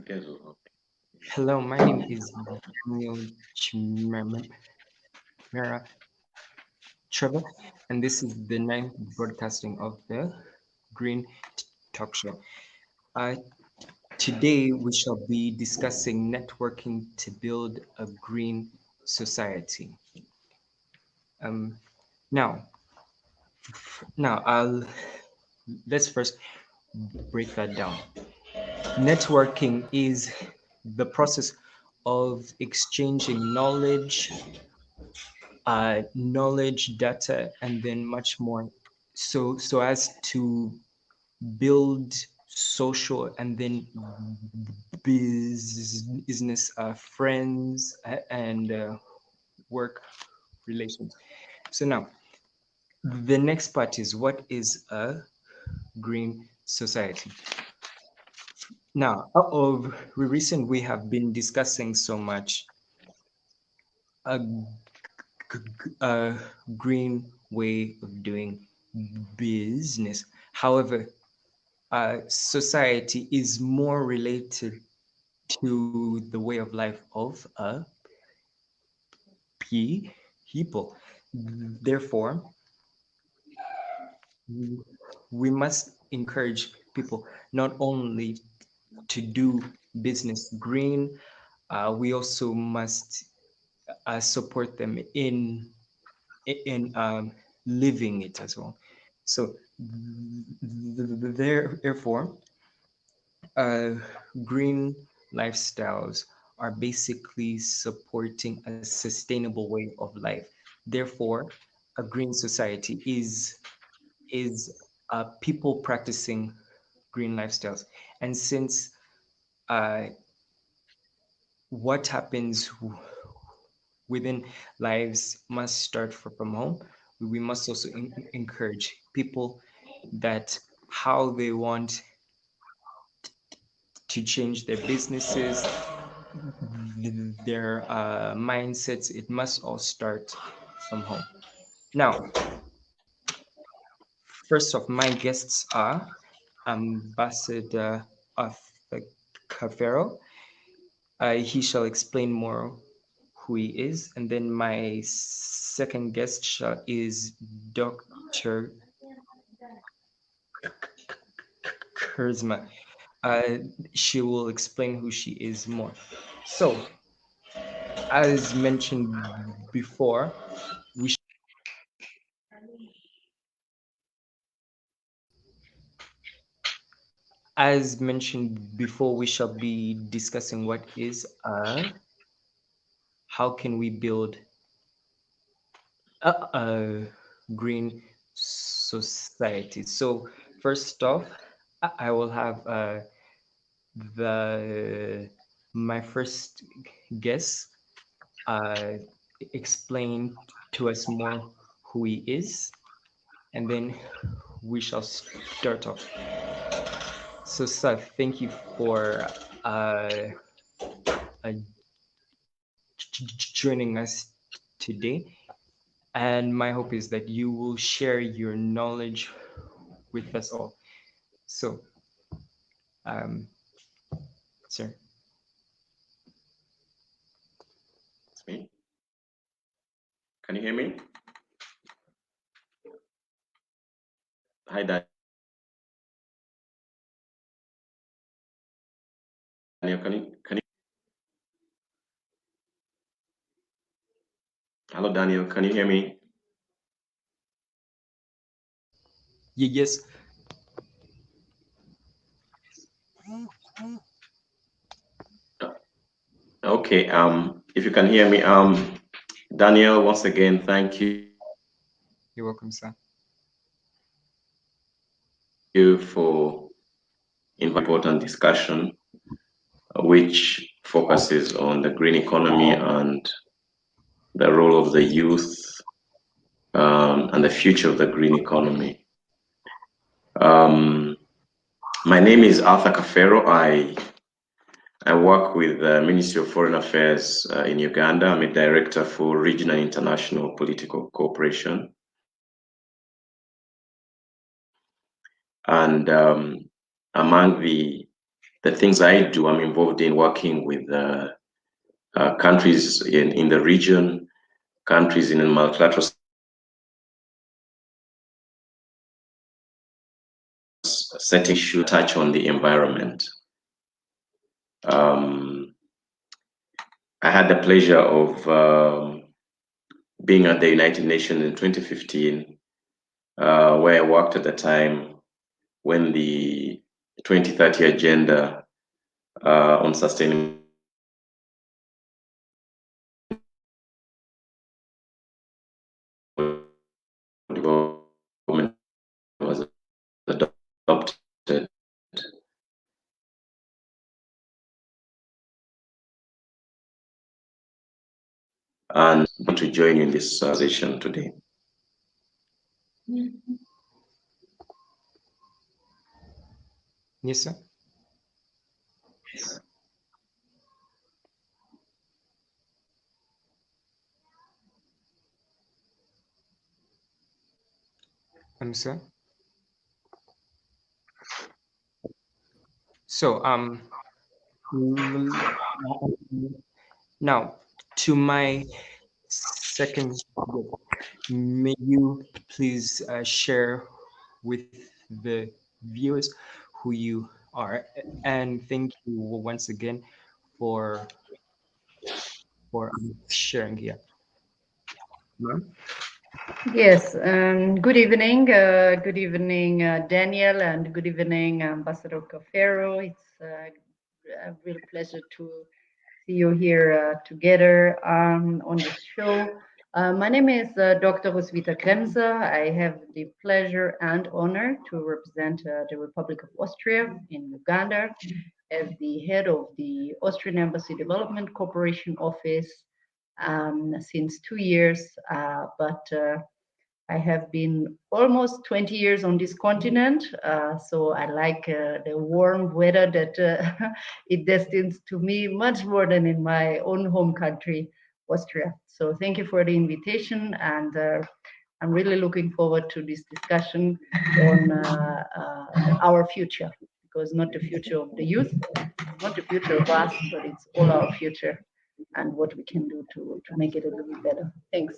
schedule. Okay. Hello, my name is Daniel Chimera Trevor, and this is the ninth broadcasting of the Green Talk Show. Uh, Today, we shall be discussing networking to build a green society. Um, now, now, let's first break that down. Networking is the process of exchanging knowledge, data, and then much more. So as to build social and then business friends and work relations. So now the next part is what is a green society? Now, of recent, we have been discussing so much a, a green way of doing business. However, society is more related to the way of life of a people. Therefore, we must encourage people not only to do business green, we also must support them in living it as well. So, therefore, uh, green lifestyles are basically supporting a sustainable way of life. Therefore, a green society is people practicing green lifestyles. And since uh, what happens within lives must start from home, we must also encourage people that how they want to change their businesses, their mindsets. It must all start from home. Now, first off, my guests are Ambassador of Kafeero. He shall explain more who he is, and then my second guest is Dr. Kurzma. Uh, she will explain who she is more. So, as mentioned before, we as mentioned before, we shall be discussing what is how can we build a green society. So first off, I will have the my first guest uh, explain to us more who he is, and then we shall start off. So, Seth, thank you for uh, joining us today. And my hope is that you will share your knowledge with us all. So, um, sir. It's me. Can you hear me? Hi, Daniel. Can you? Hello, Daniel. Can you hear me? Yes. Okay. If you can hear me, Daniel, once again, thank You're welcome, sir. you for important discussion, which focuses on the green economy and the role of the youth and the future of the green economy. Um, my name is Arthur Kafeero. I work with the Ministry of Foreign Affairs in Uganda. I'm a director for Regional International Political Cooperation. And among the the things I do, I'm involved in working with countries in the region, countries in multilateral setting should touch on the environment. I had the pleasure of being at the United Nations in 2015, where I worked at the time when the 2030 agenda on sustainable development was adopted. And to join you in this session today. Yes, sir. Sir. So, now to my second group, may you please share with the viewers who you are, and thank you once again for sharing here. Ma'am? Yes, good evening. Good evening, Daniel, and good evening, Ambassador Kafeero. It's a real pleasure to see you here together on this show. My name is Dr. Roswitha Kremser. I have the pleasure and honor to represent the Republic of Austria in Uganda as the head of the Austrian Embassy Development Cooperation Office since 2 years, but I have been almost 20 years on this continent, so I like the warm weather that it destines to me much more than in my own home country, Austria. So thank you for the invitation, and I'm really looking forward to this discussion on our future, because not the future of the youth, not the future of us, but it's all our future and what we can do to make it a little better. Thanks.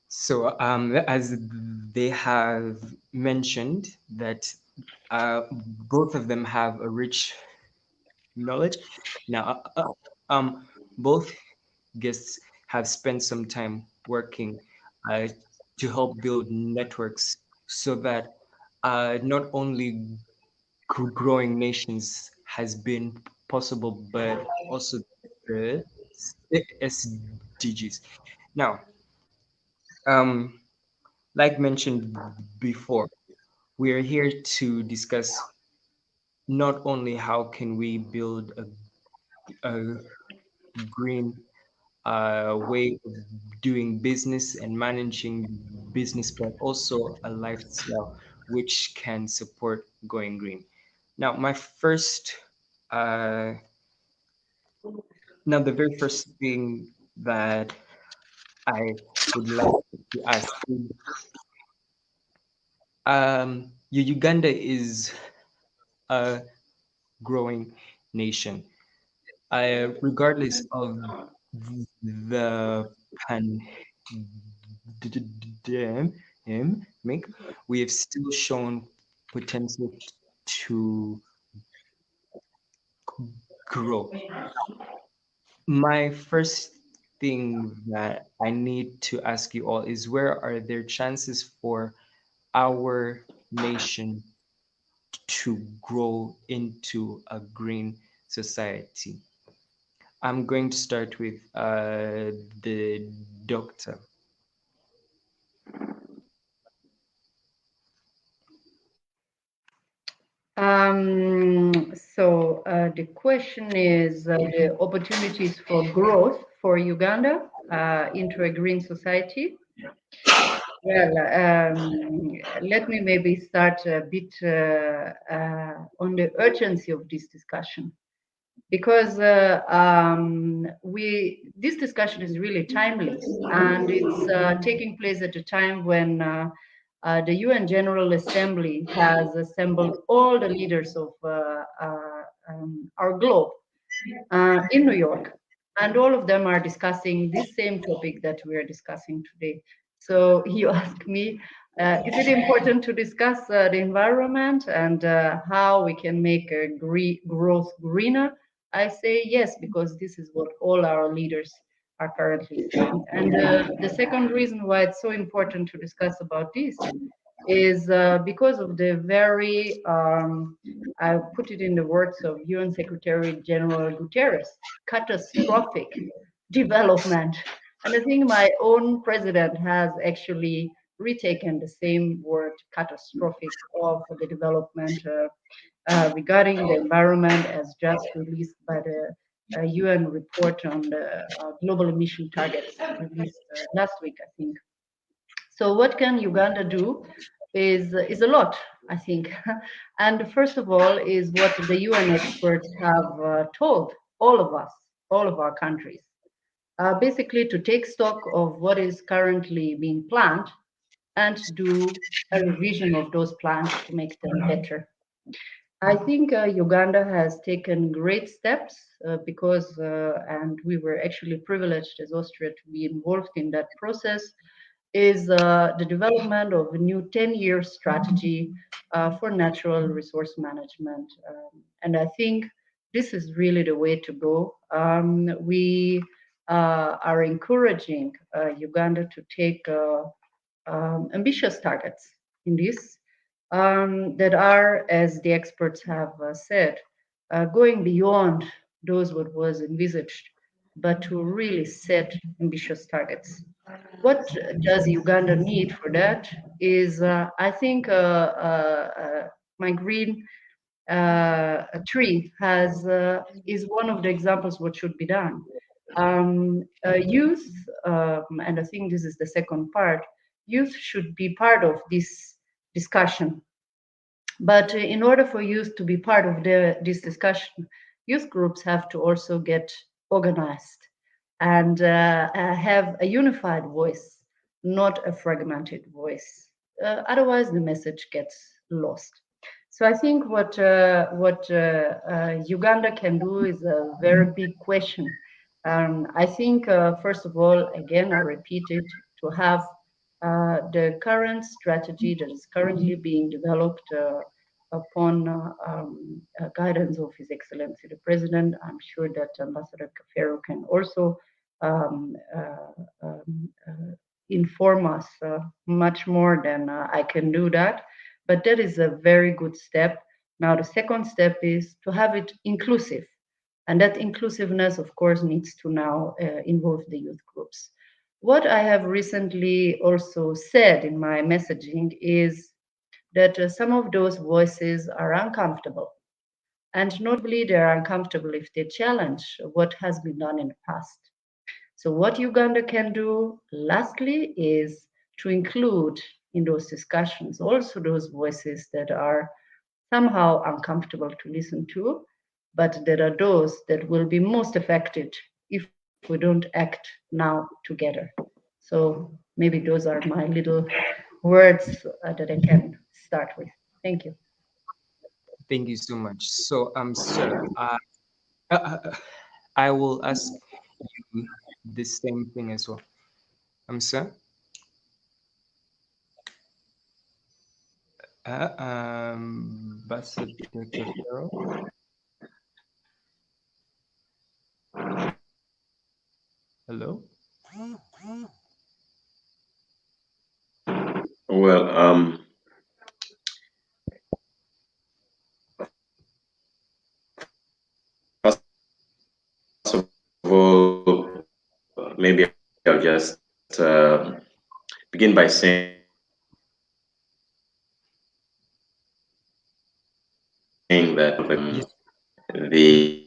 So, as they have mentioned that both of them have a rich knowledge. Now, both guests have spent some time working uh, to help build networks so that not only growing nations has been possible, but also the SDGs. Now, um, like mentioned before, we are here to discuss not only how can we build a green way of doing business and managing business, but also a lifestyle which can support going green. Now, uh, the very first thing that I would like to ask is, Uganda is a growing nation. Regardless of the pandemic, we have still shown potential to grow. My first thing that I need to ask you all is, where are there chances for our nation to grow into a green society? I'm going to start with the doctor. The question is the opportunities for growth for Uganda into a green society. Well, let me maybe start a bit on the urgency of this discussion, because this discussion is really timely, and it's taking place at a time when the UN General Assembly has assembled all the leaders of our globe in New York, and all of them are discussing this same topic that we are discussing today. So you ask me, is it important to discuss the environment and how we can make growth greener? I say yes, because this is what all our leaders are currently saying. And the second reason why it's so important to discuss about this is because of the very, I put it in the words of UN Secretary General Guterres, catastrophic development. And I think my own president has actually retaken the same word, catastrophic, of the development regarding the environment as just released by the UN report on the global emission targets released last week, I think. So what can Uganda do is a lot, I think. And first of all is what the UN experts have told all of us, all of our countries, basically to take stock of what is currently being planned and do a revision of those plans to make them better. I think Uganda has taken great steps because, and we were actually privileged as Austria to be involved in that process, is the development of a new 10-year strategy for natural resource management. And I think this is really the way to go. We are encouraging Uganda to take ambitious targets in this that are, as the experts have said, going beyond those what was envisaged, but to really set ambitious targets. What does Uganda need for that is, I think, my green tree has is one of the examples what should be done. Youth, and I think this is the second part, youth should be part of this discussion. But in order for youth to be part of this discussion, youth groups have to also get organized and have a unified voice, not a fragmented voice. Otherwise, the message gets lost. So I think what Uganda can do is a very big question. I think, first of all, again, I repeat it, to have the current strategy that is currently being developed upon guidance of His Excellency the President. I'm sure that Ambassador Kafeero can also inform us much more than I can do that. But that is a very good step. Now, the second step is to have it inclusive. And that inclusiveness, of course, needs to now involve the youth groups. What I have recently also said in my messaging is that some of those voices are uncomfortable. And notably, they're uncomfortable if they challenge what has been done in the past. So what Uganda can do, lastly, is to include in those discussions also those voices that are somehow uncomfortable to listen to, but there are those that will be most affected if we don't act now together. So maybe those are my little words that I can start with. Thank you. Thank you so much. So, sir, I will ask you the same thing as well. Sir? Ambassador Kafeero? Hello? Well, first of all, maybe I'll just begin by saying that Yes.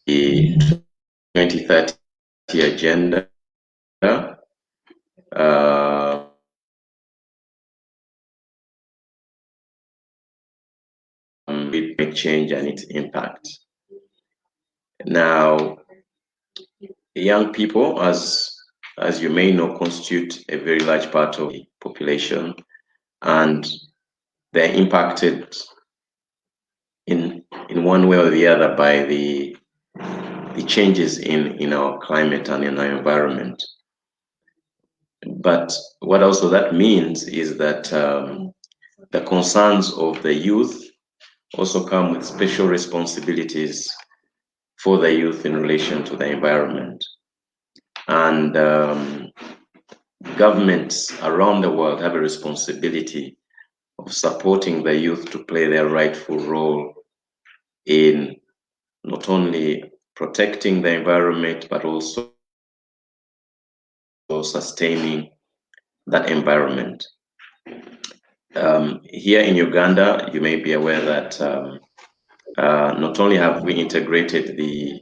the 2030 agenda climate change and its impact. Now, young people, as you may know, constitute a very large part of the population, and they're impacted in one way or the other by the changes in our climate and in our environment. But what also that means is that the concerns of the youth also come with special responsibilities for the youth in relation to the environment. And governments around the world have a responsibility of supporting the youth to play their rightful role in not only protecting the environment, but also sustaining that environment. Here in Uganda, you may be aware that not only have we integrated the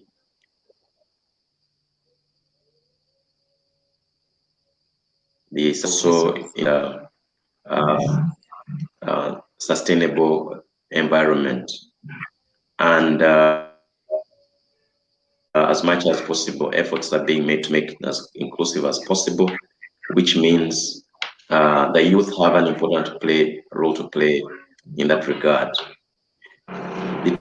also sustainable environment, and as much as possible, efforts are being made to make it as inclusive as possible, which means the youth have an important role to play in that regard. The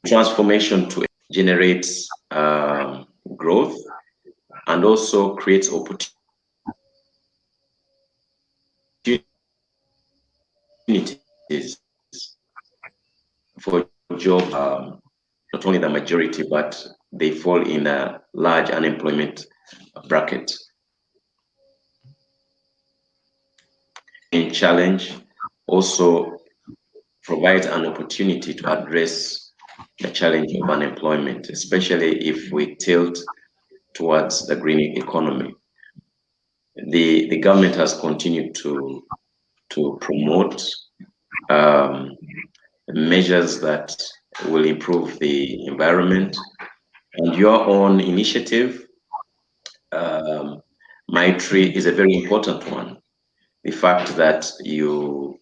transformation to generates growth and also creates opportunities for jobs. Not only the majority, but they fall in a large unemployment bracket. In challenge also provides an opportunity to address the challenge of unemployment, especially if we tilt towards the green economy. The government has continued to promote measures that will improve the environment, and your own initiative, My Tree, is a very important one. The fact that you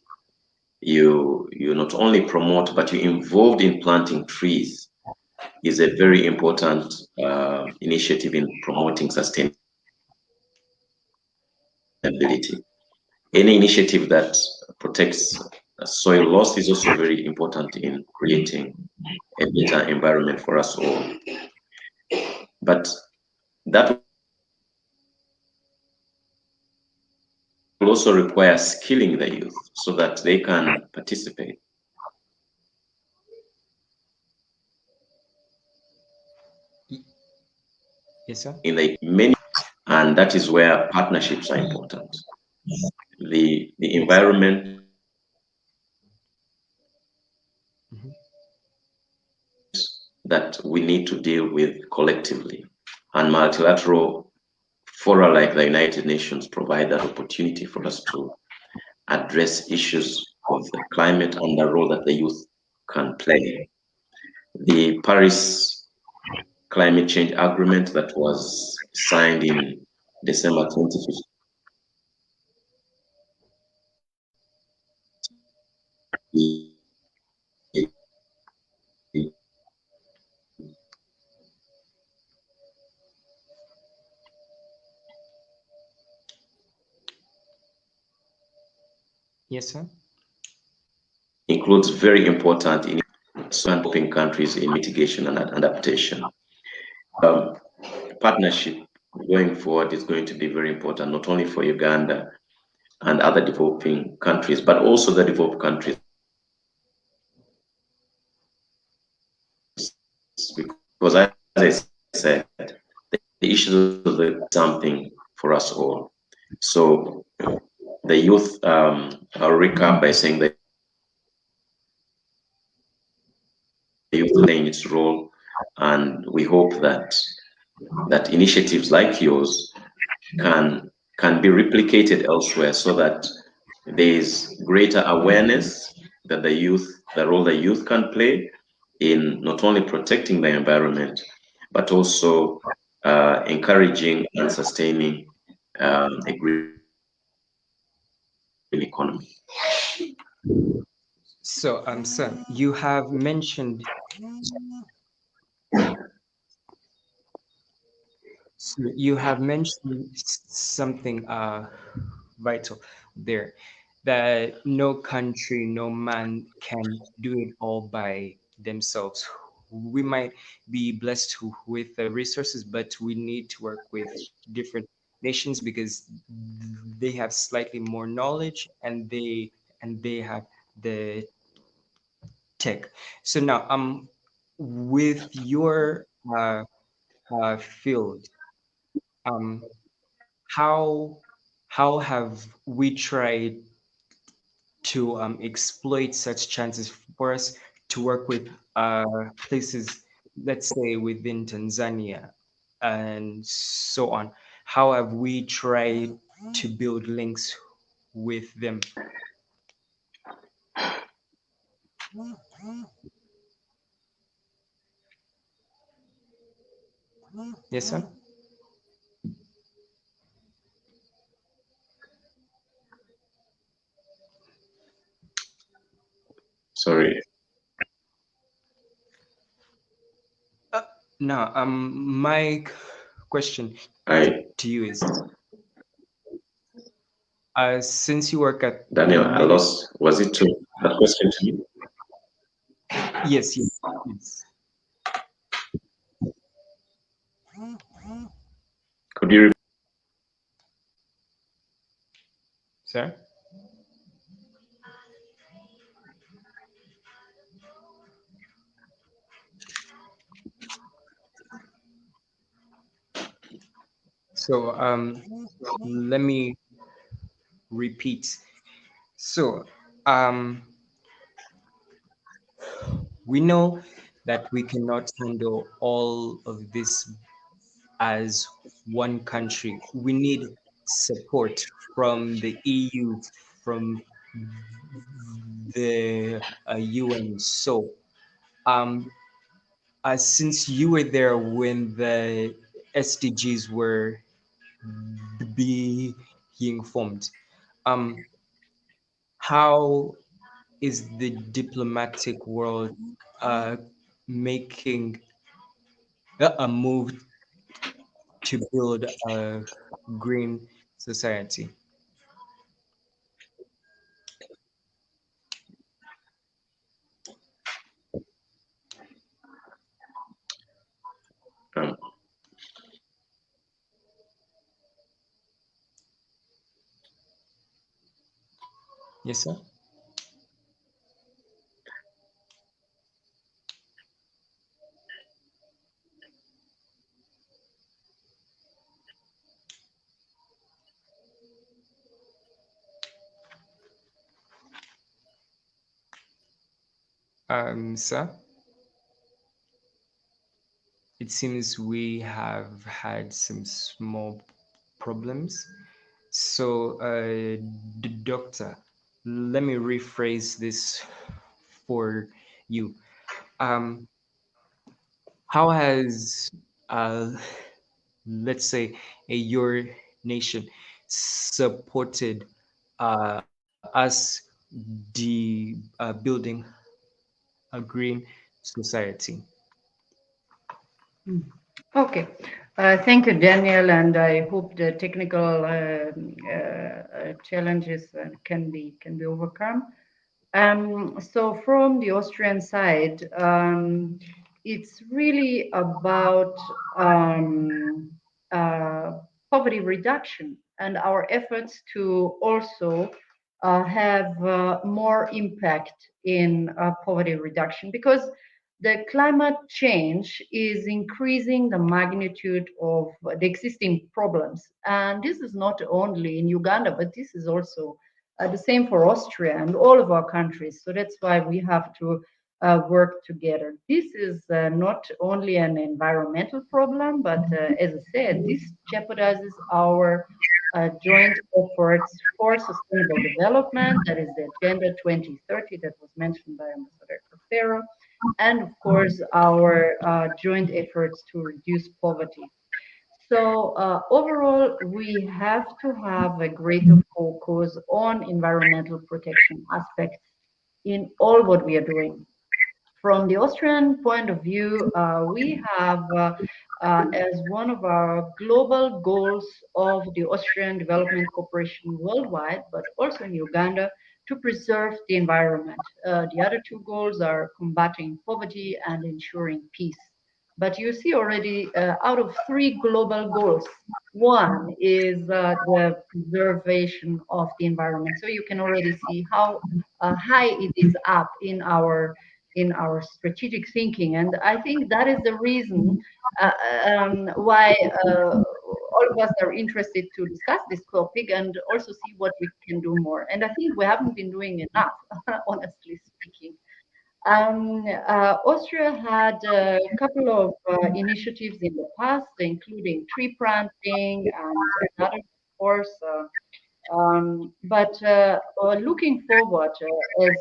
not only promote, but you're involved in planting trees is a very important initiative in promoting sustainability. Any initiative that protects soil loss is also very important in creating a better environment for us all. But that will also require skilling the youth so that they can participate. Yes, sir. In the many, and that is where partnerships are important. The environment that we need to deal with collectively, and multilateral fora like the United Nations provide that opportunity for us to address issues of the climate and the role that the youth can play. The Paris Climate Change Agreement that was signed in December 2015 Yes, sir. includes very important in helping countries in mitigation and adaptation. Partnership going forward is going to be very important, not only for Uganda and other developing countries, but also the developed countries, because as I said, the issues of something for us all. So the youth, I'll recap by saying that the youth playing its role, and we hope that initiatives like yours can be replicated elsewhere, so that there is greater awareness that the role the youth can play in not only protecting the environment, but also encouraging and sustaining a green economy. So, sir, you have mentioned So you have mentioned something vital there, that no country, no man can do it all by themselves. We might be blessed with the resources, but we need to work with different nations because they have slightly more knowledge and they have the tech. So now, with your field, um, how how have we tried to exploit such chances for us to work with places, let's say within Tanzania and so on? How have we tried to build links with them? Yes, sir. Sorry, Uh, now, my question I to you is, since you work at Daniel, I many, lost. Was it to that question to me? yes, yes, yes, Could you? sir. So, let me repeat. So, um, we know that we cannot handle all of this as one country. We need support from the EU, from the UN. So, um, since you were there when the SDGs were being formed, um, how is the diplomatic world making a move to build a green society? Um, Yes, sir. Sir, it seems we have had some small problems. So, doctor, let me rephrase this for you. Um, how has, uh, let's say, your nation supported us building a green society? Mm. Okay. Thank you, Daniel, and I hope the technical challenges can be overcome. So from the Austrian side, it's really about uh, poverty reduction and our efforts to also have more impact in poverty reduction, because the climate change is increasing the magnitude of the existing problems. And this is not only in Uganda, but this is also the same for Austria and all of our countries. So that's why we have to work together. This is not only an environmental problem, but as I said, this jeopardizes our joint efforts for sustainable development. That is the Agenda 2030 that was mentioned by Ambassador Kafeero, and of course our joint efforts to reduce poverty. So overall, we have to have a greater focus on environmental protection aspects in all what we are doing. From the Austrian point of view, we have as one of our global goals of the Austrian Development Cooperation worldwide, but also in Uganda, to preserve the environment. The other two goals are combating poverty and ensuring peace. But you see already out of three global goals, one is the preservation of the environment. So you can already see how high it is up in our strategic thinking. And I think that is the reason why all of us are interested to discuss this topic and also see what we can do more. And I think we haven't been doing enough, honestly speaking. Austria had a couple of initiatives in the past, including tree planting and another, of course. But looking forward, as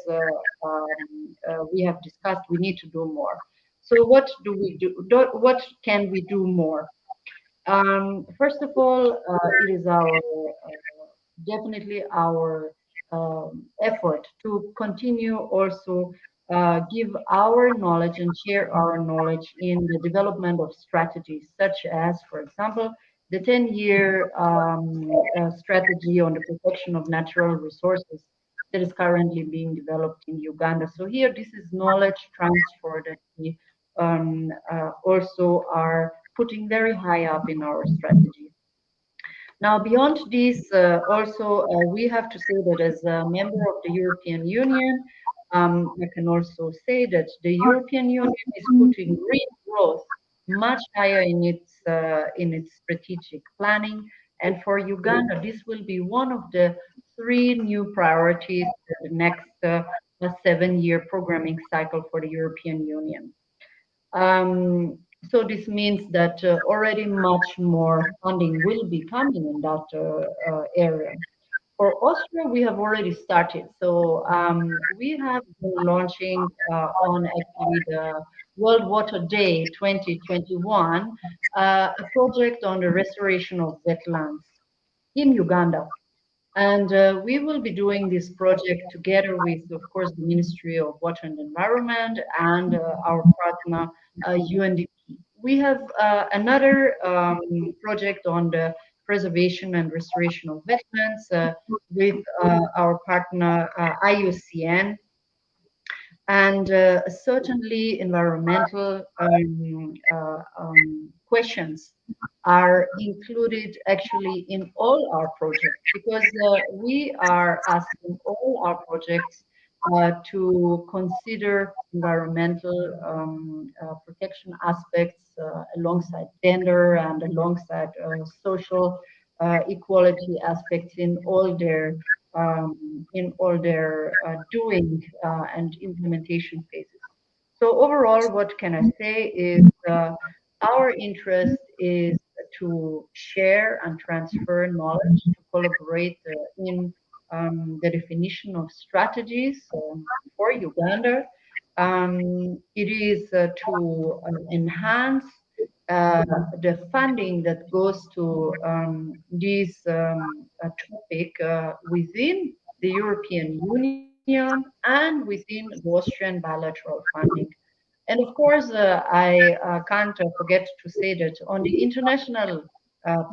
we have discussed, we need to do more. So what do we do? What can we do more? First of all, it is our definitely our effort to continue also give our knowledge and share our knowledge in the development of strategies, such as, for example, the 10-year strategy on the protection of natural resources that is currently being developed in Uganda. So here, this is knowledge transfer that we also are putting very high up in our strategy. Now, beyond this, also we have to say that as a member of the European Union, I can also say that the European Union is putting green growth much higher in its strategic planning. And for Uganda, this will be one of the three new priorities for the next 7-year programming cycle for the European Union. So this means that already much more funding will be coming in that area. For Austria, we have already started. So we have been launching on actually the World Water Day 2021 a project on the restoration of wetlands in Uganda. And we will be doing this project together with, of course, the Ministry of Water and Environment and our partner, UNDP. We have another project on the preservation and restoration of wetlands with our partner, IUCN. And certainly environmental questions are included actually in all our projects because we are asking all our projects to consider environmental protection aspects alongside gender and alongside social equality aspects in all their doing and implementation phases. So overall, what can I say is our interest is to share and transfer knowledge, to collaborate in the definition of strategies for Uganda. It is to enhance the funding that goes to this topic within the European Union and within the Austrian bilateral funding. And of course, I can't forget to say that on the international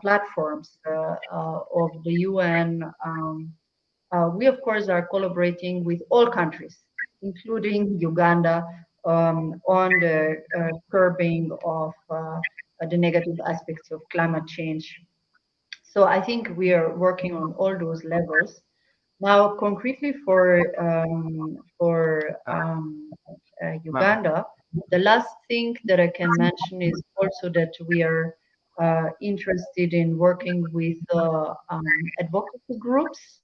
platforms of the UN, we of course are collaborating with all countries, including Uganda, on the curbing of the negative aspects of climate change. So I think we are working on all those levels. Now, concretely for Uganda, the last thing that I can mention is also that we are interested in working with advocacy groups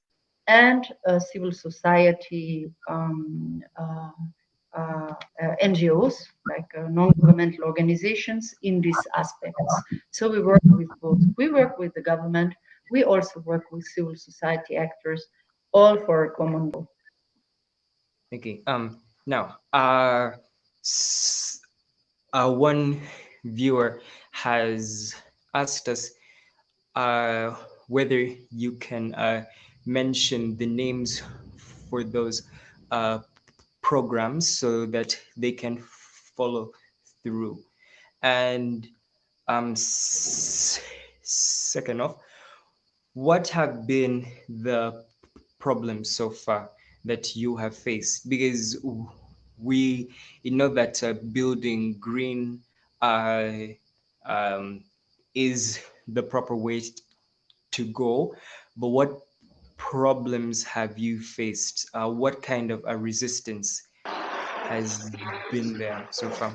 and civil society NGOs, like non-governmental organizations, in these aspects. So we work with both. We work with the government. We also work with civil society actors, all for a common goal. Okay. Now, one viewer has asked us whether you can mention the names for those programs so that they can follow through. And second off, what have been the problems so far that you have faced? Because we know that building green is the proper way to go, but what problems have you faced? What kind of a resistance has been there so far?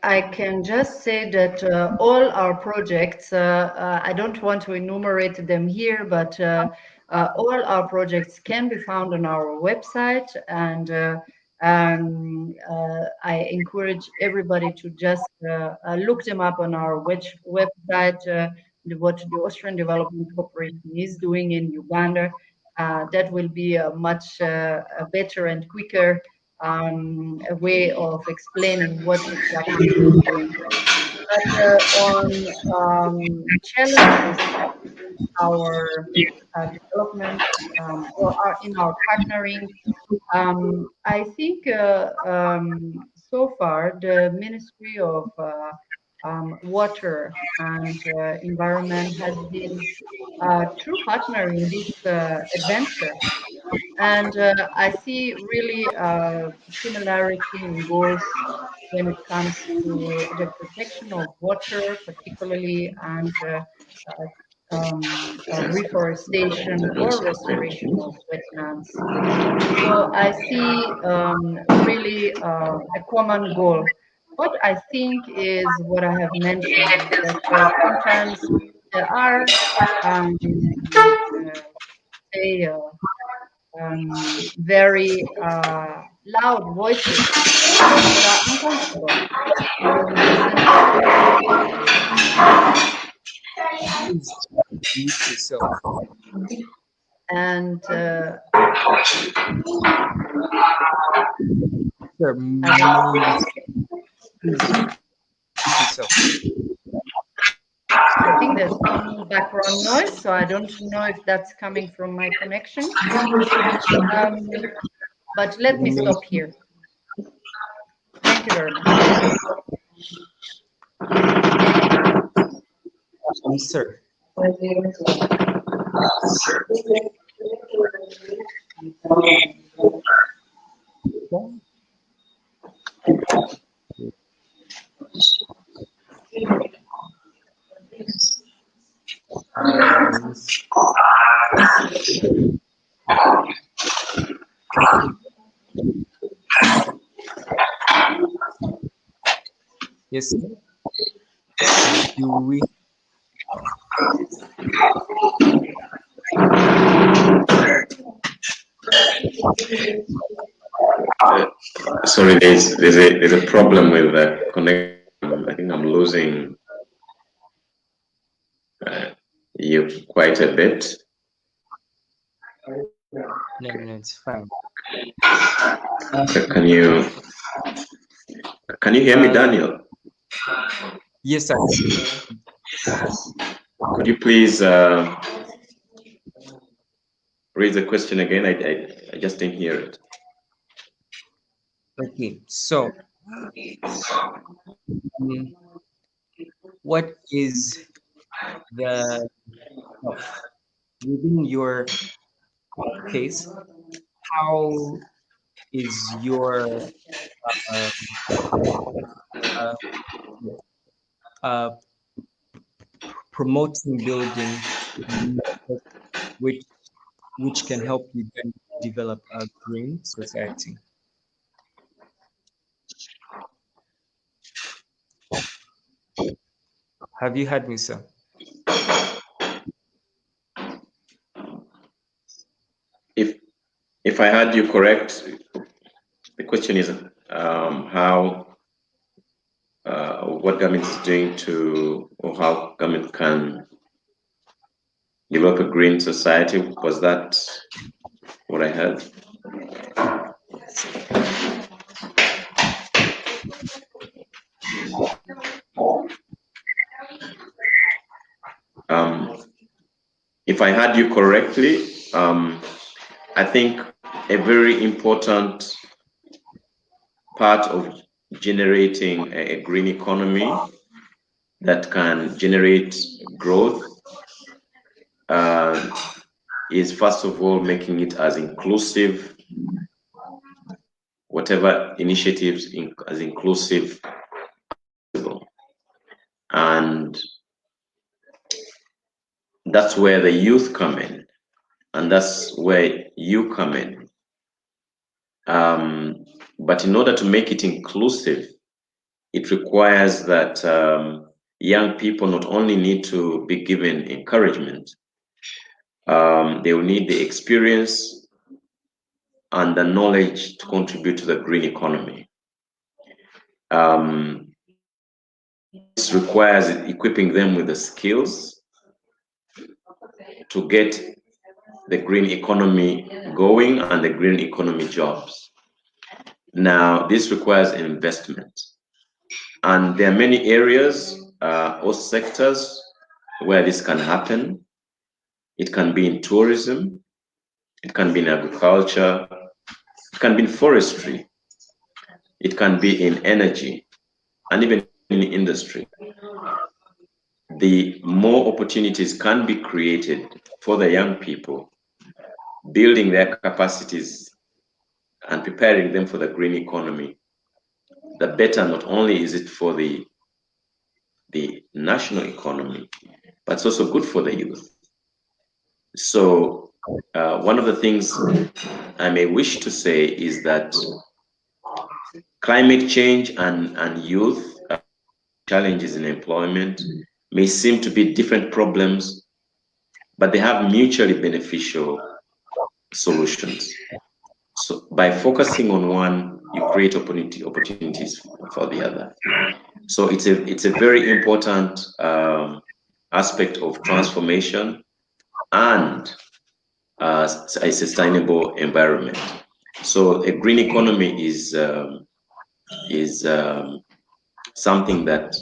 I can just say that all our projects, I don't want to enumerate them here, but all our projects can be found on our website, and I encourage everybody to just look them up on our website, what the Austrian Development Corporation is doing in Uganda. That will be a much better and quicker a way of explaining what exactly we're doing. But on challenges in our development or in our partnering, I think so far the Ministry of Water and Environment has been a true partner in this adventure. And I see really similarity in goals when it comes to the protection of water, particularly, and reforestation or restoration of wetlands. So I see really a common goal. What I think is what I have mentioned is that sometimes there are, say, very loud voices that are uncomfortable when listening Please mute yourself. and Sir, please mute yourself. I think there's some background noise, so I don't know if that's coming from my connection. But let me stop here. Thank you very much. Sir. Yes, sir. Do we? Sorry, there's a problem with the connection. I think I'm losing you quite a bit. No, it's fine. Can you hear me, Daniel? Yes, sir. Could you please raise the question again? I just didn't hear it. Okay, so what is the within your case? How is your promoting building which can help you then develop a green society? Have you heard me, sir? If I heard you correct, the question is how what government is doing to, or how government can develop a green society. Was that what I heard? If I heard you correctly, I think a very important part of generating a green economy that can generate growth is first of all making it as inclusive, whatever initiatives as inclusive as possible. And that's where the youth come in, and that's where you come in. But in order to make it inclusive, it requires that young people not only need to be given encouragement, they will need the experience and the knowledge to contribute to the green economy. This requires equipping them with the skills to get the green economy going and the green economy jobs. Now, this requires investment. And there are many areas or sectors where this can happen. It can be in tourism, it can be in agriculture, it can be in forestry, it can be in energy, and even in industry. The more opportunities can be created for the young people, building their capacities and preparing them for the green economy, the better not only is it for the national economy, but it's also good for the youth. So one of the things I may wish to say is that climate change and youth challenges in employment may seem to be different problems, but they have mutually beneficial solutions. So by focusing on one, you create opportunities for the other. So it's a very important aspect of transformation and a sustainable environment. So a green economy is something that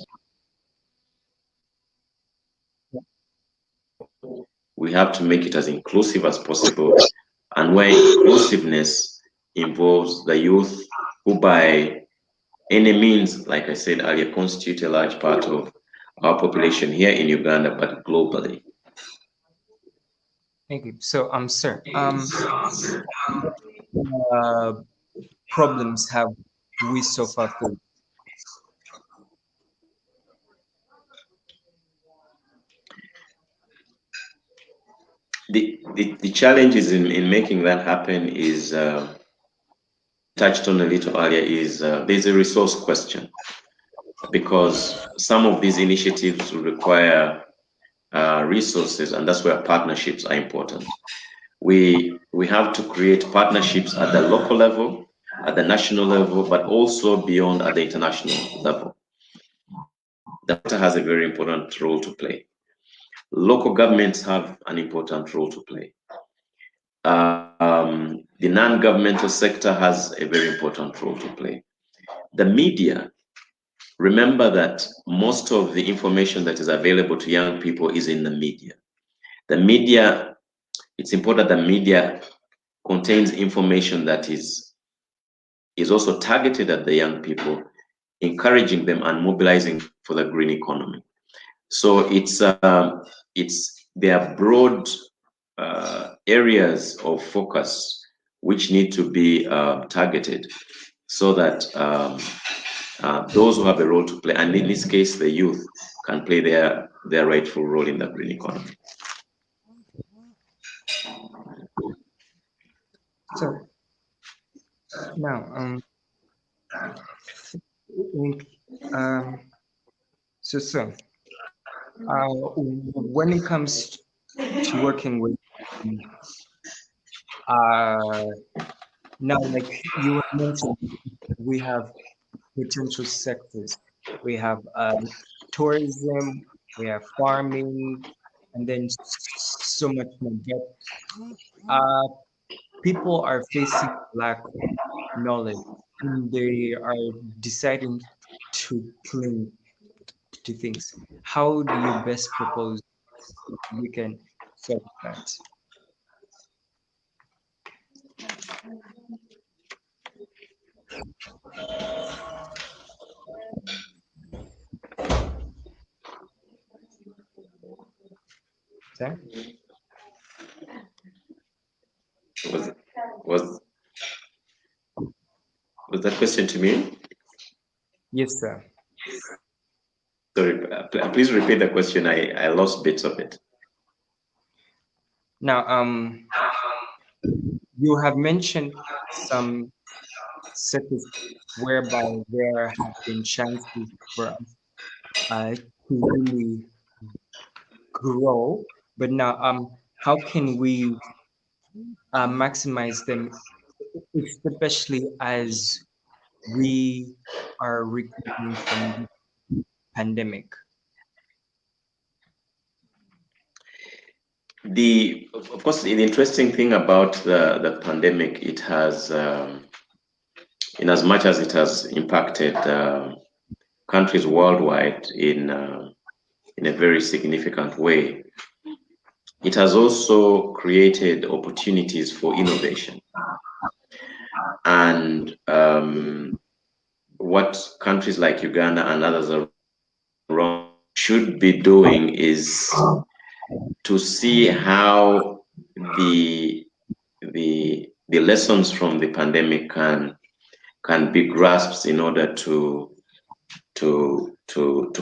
we have to make it as inclusive as possible, and where inclusiveness involves the youth, who by any means, like I said earlier, constitute a large part of our population here in Uganda, but globally. Thank you. So, sir, problems have we so far faced? The challenges in making that happen is touched on a little earlier, is there's a resource question, because some of these initiatives will require resources, and that's where partnerships are important. We have to create partnerships at the local level, at the national level, but also beyond at the international level. The sector has a very important role to play. Local governments have an important role to play. The non-governmental sector has a very important role to play. The media, remember that most of the information that is available to young people is in the media. The media, it's important that media contains information that is also targeted at the young people, encouraging them and mobilizing for the green economy. So there are broad areas of focus which need to be targeted, so that those who have a role to play, and in this case the youth, can play their rightful role in the green economy. So now, so when it comes to working with now, like you mentioned, we have potential sectors. We have tourism, we have farming, and then so much more. But people are facing lack of knowledge and they are deciding to cling to things. How do you best propose we can solve that? Sam? Was was was that question to me? Yes, sir. Sorry, please repeat the question. I lost bits of it. Now, you have mentioned some sectors whereby there have been chances for us to really grow, but now, how can we maximize them, especially as we are recovering from the pandemic? Of course, the interesting thing about the pandemic, it has, in as much as it has impacted countries worldwide in a very significant way, it has also created opportunities for innovation. And what countries like Uganda and others around should be doing is to see how the lessons from the pandemic can be grasped in order to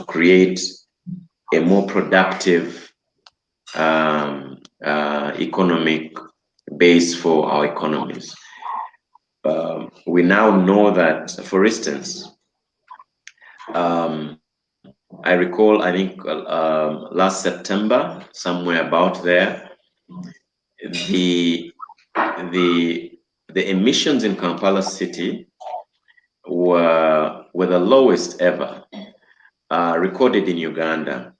create a more productive economic base for our economies. We now know that, for instance, I recall, I think last September, somewhere about there, the emissions in Kampala city were the lowest ever recorded in Uganda,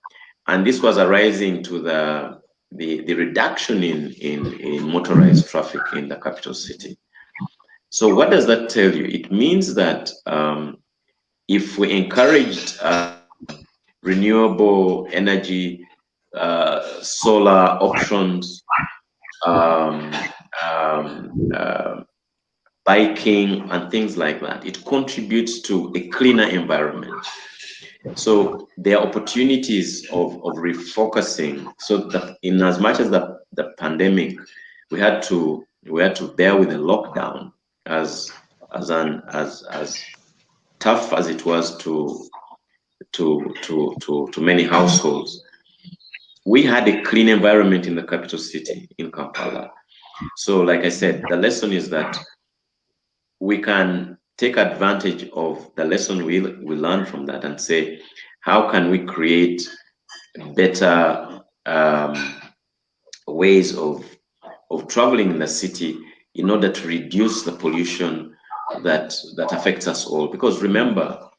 and this was arising to the reduction in motorized traffic in the capital city. So what does that tell you? It means that if we encouraged renewable energy, solar options, biking and things like that, it contributes to a cleaner environment. So there are opportunities of refocusing. So that in as much as the pandemic, we had to bear with the lockdown as tough as it was to many households. We had a clean environment in the capital city in Kampala. So like I said, the lesson is that we can take advantage of the lesson we learned from that and say, how can we create better ways of traveling in the city in order to reduce the pollution that affects us all? Because remember,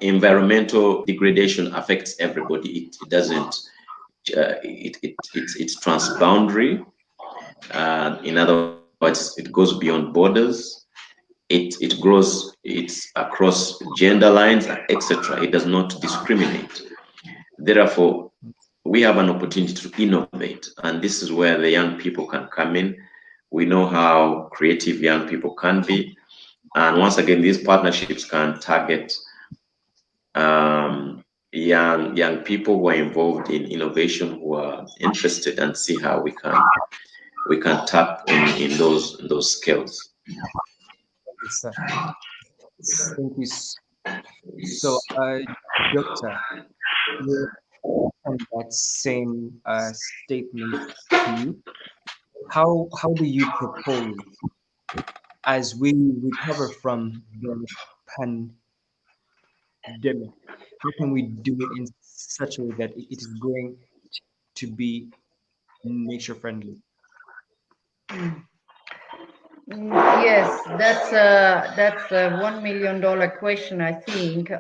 environmental degradation affects everybody. It doesn't. It's transboundary. In other words, it goes beyond borders. It grows. It's across gender lines, etc. It does not discriminate. Therefore, we have an opportunity to innovate, and this is where the young people can come in. We know how creative young people can be, and once again, these partnerships can target young people who are involved in innovation, who are interested, and see how we can tap in those skills. Yes, sir. Thank you. So, Doctor, on that same statement to you, how do you propose, as we recover from the pandemic, how can we do it in such a way that it is going to be nature friendly? Yes, that's a $1 million question, I think.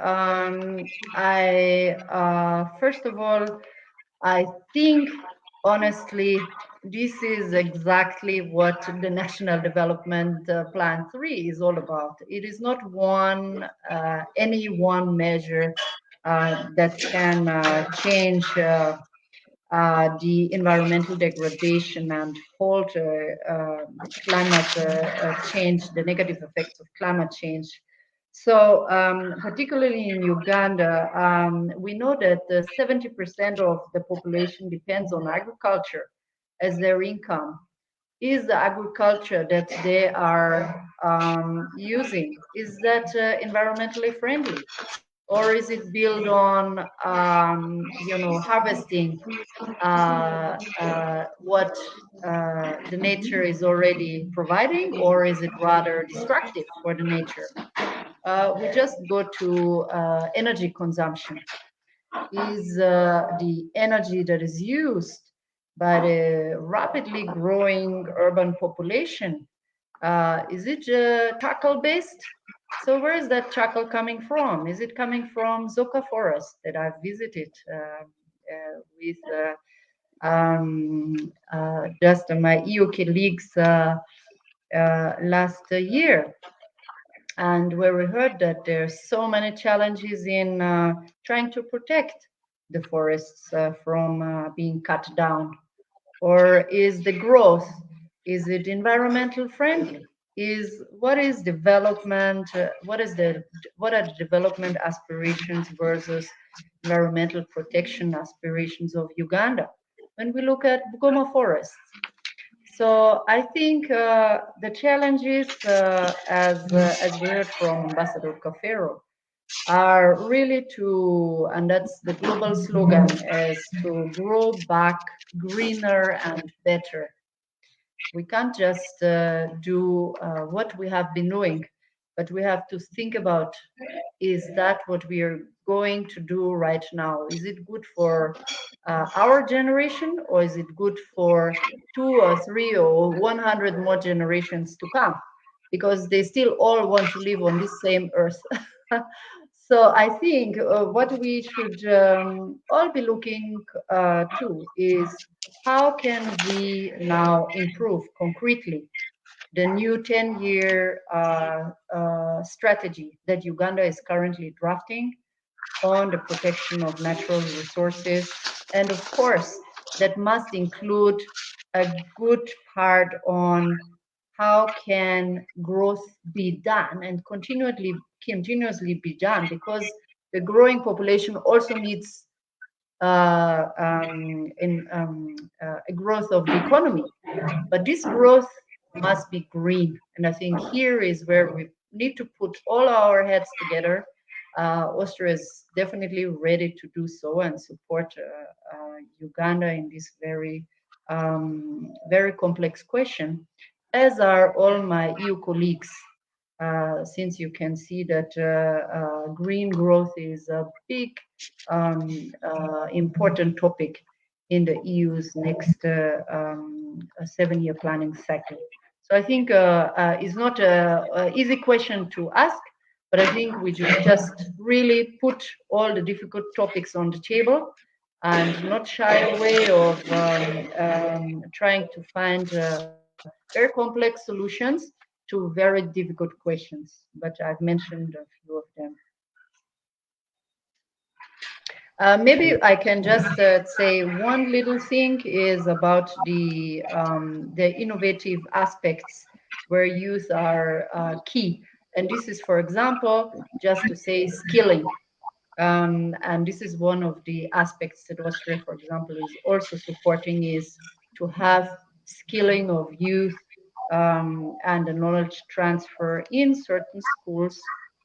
I first of all, I think honestly this is exactly what the National Development Plan 3 is all about. It is not any one measure that can change the environmental degradation and halt the climate change, the negative effects of climate change. So, particularly in Uganda, we know that 70% of the population depends on agriculture as their income. Is the agriculture that they are using, is that environmentally friendly? Or is it built on, harvesting what the nature is already providing, or is it rather destructive for the nature? We just go to energy consumption. Is the energy that is used by the rapidly growing urban population, is it charcoal based? So where is that charcoal coming from? Is it coming from Zoka Forest that I've visited with just my EU colleagues last year, and where we heard that there's so many challenges in trying to protect the forests from being cut down? Or is the growth, is it environmental friendly? What is development? What are the development aspirations versus environmental protection aspirations of Uganda? When we look at Bugoma forests, so I think the challenges, as we heard from Ambassador Kafeero, are really to, and that's the global slogan, is to grow back greener and better. We can't just do what we have been doing, but we have to think about, is that what we are going to do right now? Is it good for our generation, or is it good for 2 or 3 or 100 more generations to come? Because they still all want to live on this same earth. So I think what we should all be looking to is, how can we now improve concretely the new 10-year strategy that Uganda is currently drafting on the protection of natural resources. And of course, that must include a good part on how can growth be done and continuously be done, because the growing population also needs a growth of the economy. But this growth must be green. And I think here is where we need to put all our heads together. Austria is definitely ready to do so and support Uganda in this very complex question, as are all my EU colleagues. Since you can see that green growth is a big, important topic in the EU's next 7-year planning cycle. So I think it's not an easy question to ask, but I think we should just really put all the difficult topics on the table and not shy away of trying to find very complex solutions to very difficult questions. But I've mentioned a few of them. Maybe I can just say one little thing is about the innovative aspects where youth are key. And this is, for example, just to say skilling. And this is one of the aspects that Austria, for example, is also supporting, is to have skilling of youth and the knowledge transfer in certain schools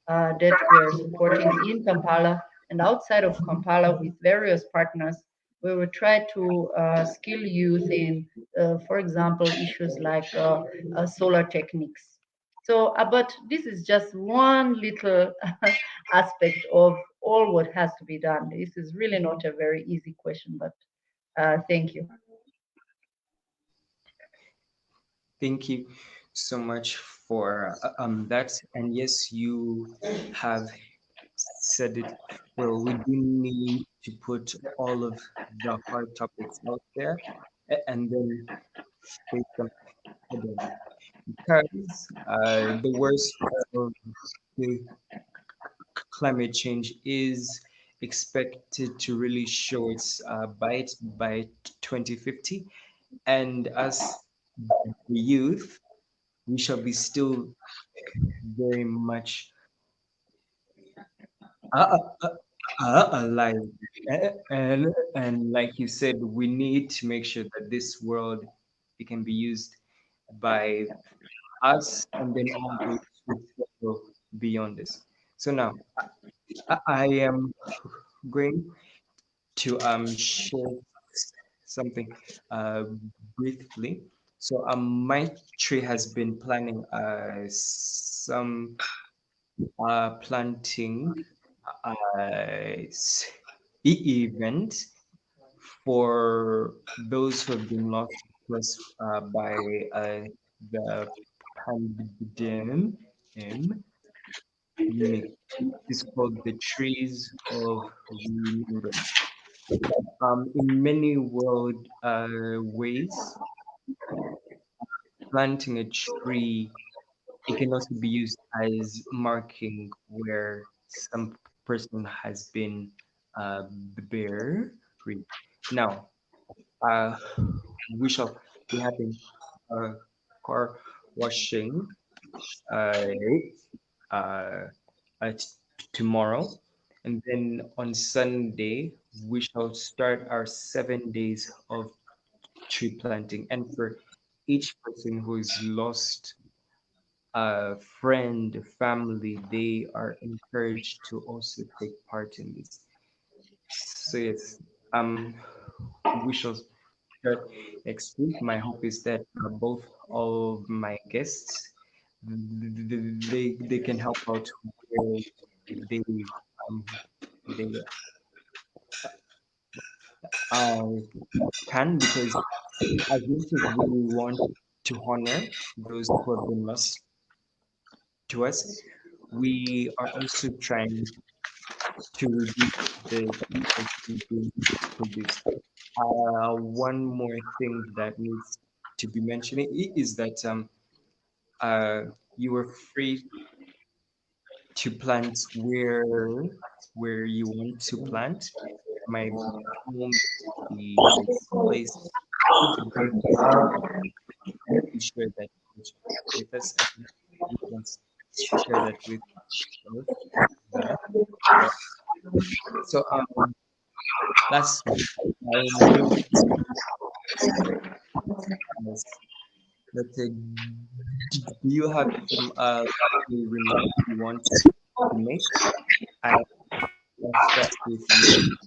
that we're supporting in Kampala and outside of Kampala with various partners, where we try to skill youth in, for example, issues like solar techniques. So, but this is just one little aspect of all what has to be done. This is really not a very easy question, but thank you. Thank you so much for that. And yes, you have said it well. We do need to put all of the hard topics out there, and then face them head on. Because the worst of the climate change is expected to really show its bite by 2050. And as the youth, we shall be still very much uh, uh, alive. And like you said, we need to make sure that this world it can be used by us and then all those who follow beyond this. So now I am going to share something uh, briefly. So my tree has been planning some planting uh, event for those who have been lost plus by the pandemic. It's called the Trees of Remembrance. In many world ways, planting a tree it can also be used as marking where some person has been buried. Now, uh, we shall be having a car washing uh, uh, tomorrow. And then on Sunday, we shall start our 7 days of tree planting. And for each person who is lost a friend, family, they are encouraged to also take part in this. So yes, we shall start next week. My hope is that both of my guests they can help out where they um they uh, can because as much as we want to honor those who have been lost to us, we are also trying to reduce the evil being produced. One more thing that needs to be mentioned is that you are free to plant where you want to plant. My home is the place that we share that with us and we can share that with others. Uh, so lastly, I would ask, let's say, do you have some lastly remarks you want to make? I'll start with you.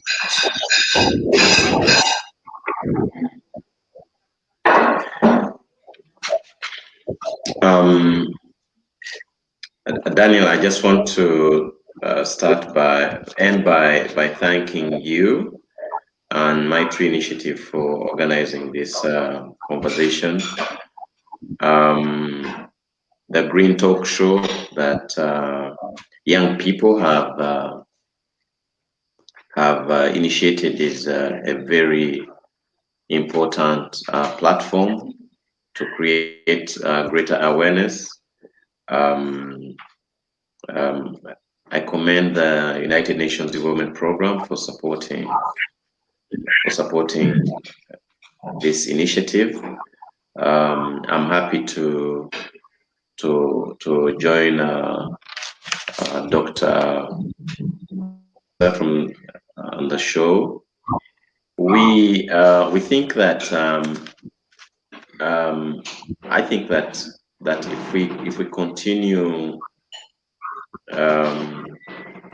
Um, Daniel, I just want to start by by thanking you and My Tree Initiative for organizing this conversation. The Green Talk Show that young people have initiated is a very important platform to create greater awareness. Um, um, I commend the United Nations Development Program for supporting this initiative. I'm happy to join Dr. from on the show. We think that I think that if we continue um,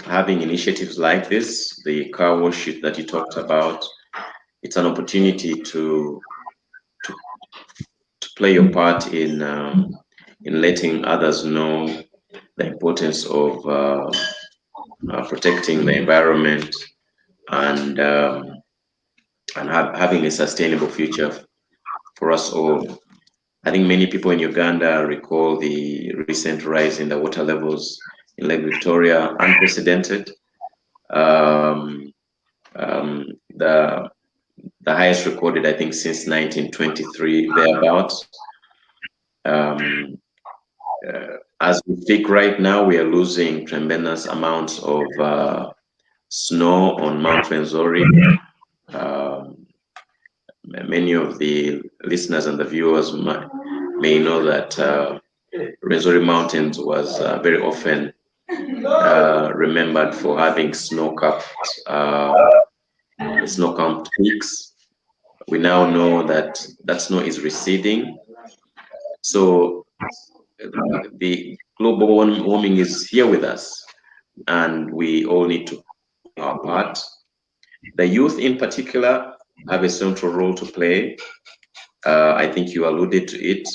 having initiatives like this, the car wash that you talked about, it's an opportunity to play your part in letting others know the importance of protecting the environment and having a sustainable future for us all. I think many people in Uganda recall the recent rise in the water levels in Lake Victoria, unprecedented. Um, the the highest recorded, I think, since 1923, thereabouts. As we speak right now, we are losing tremendous amounts of snow on Mount Rwenzori. Many of the listeners and the viewers may know that Rwenzori Mountains was very often remembered for having snow-capped peaks. We now know that that snow is receding. So the global warming is here with us, and we all need to play our part. The youth in particular have a central role to play. I think you alluded to it.